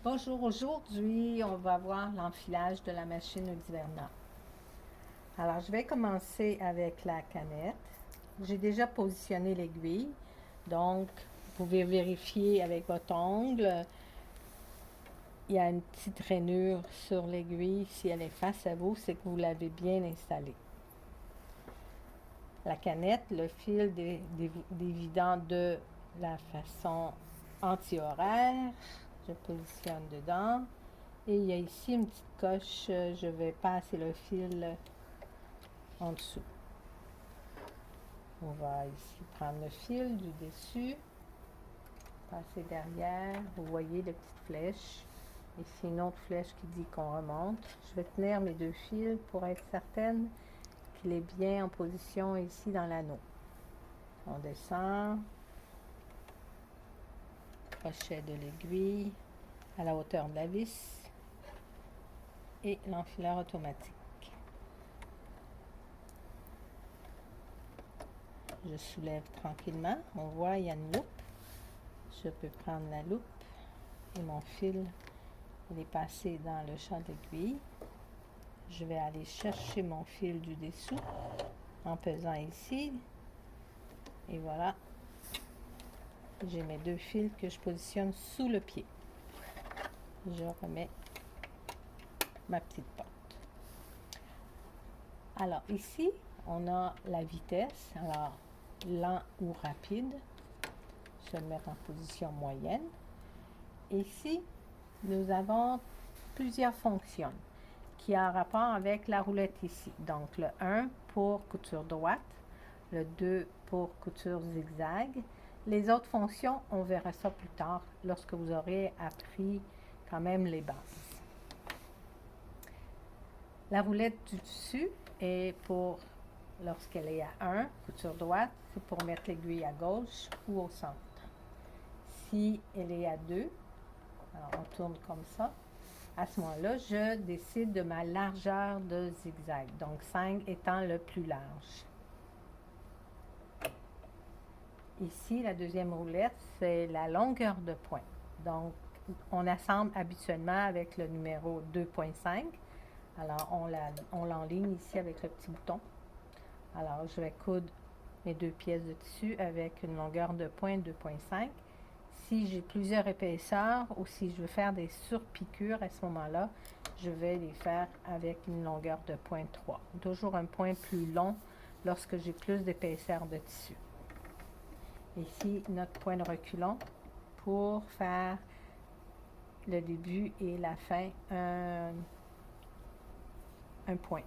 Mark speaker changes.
Speaker 1: Bonjour, aujourd'hui on va voir l'enfilage de la machine Hudivernat. Alors je vais commencer avec la canette. J'ai déjà positionné l'aiguille, donc vous pouvez vérifier avec votre ongle. Il y a une petite rainure sur l'aiguille, si elle est face à vous, c'est que vous l'avez bien installée. La canette, le fil dévidant de la façon anti-horaire, je positionne dedans. Et il y a ici une petite coche, je vais passer le fil en dessous. On va ici prendre le fil du dessus, passer derrière, vous voyez les petites flèches. Ici une autre flèche qui dit qu'on remonte. Je vais tenir mes deux fils pour être certaine qu'il est bien en position ici dans l'anneau. On descend, crochet de l'aiguille à la hauteur de la vis et l'enfileur automatique. Je soulève tranquillement, on voit il y a une loupe. Je peux prendre la loupe et mon fil, il est passé dans le champ d'aiguille. Je vais aller chercher mon fil du dessous en pesant ici. Et voilà, j'ai mes deux fils que je positionne sous le pied. Je remets ma petite porte. Alors ici, on a la vitesse. Alors, lent ou rapide. Je vais le mettre en position moyenne. Ici, nous avons plusieurs fonctions qui ont rapport avec la roulette ici. Donc, le 1 pour couture droite, le 2 pour couture zigzag. Les autres fonctions, on verra ça plus tard lorsque vous aurez appris quand même les bases. La roulette du dessus est pour, lorsqu'elle est à 1, couture droite, c'est pour mettre l'aiguille à gauche ou au centre. Si elle est à 2, alors on tourne comme ça. À ce moment-là, je décide de ma largeur de zigzag, donc 5 étant le plus large. Ici, la deuxième roulette, c'est la longueur de point. Donc, on assemble habituellement avec le numéro 2.5. Alors, on l'enligne ici avec le petit bouton. Alors, je vais coudre mes deux pièces de tissu avec une longueur de point 2.5. Si j'ai plusieurs épaisseurs ou si je veux faire des surpiqûres à ce moment-là, je vais les faire avec une longueur de point 3. Toujours un point plus long lorsque j'ai plus d'épaisseur de tissu. Ici, notre point de reculon pour faire le début et la fin, un point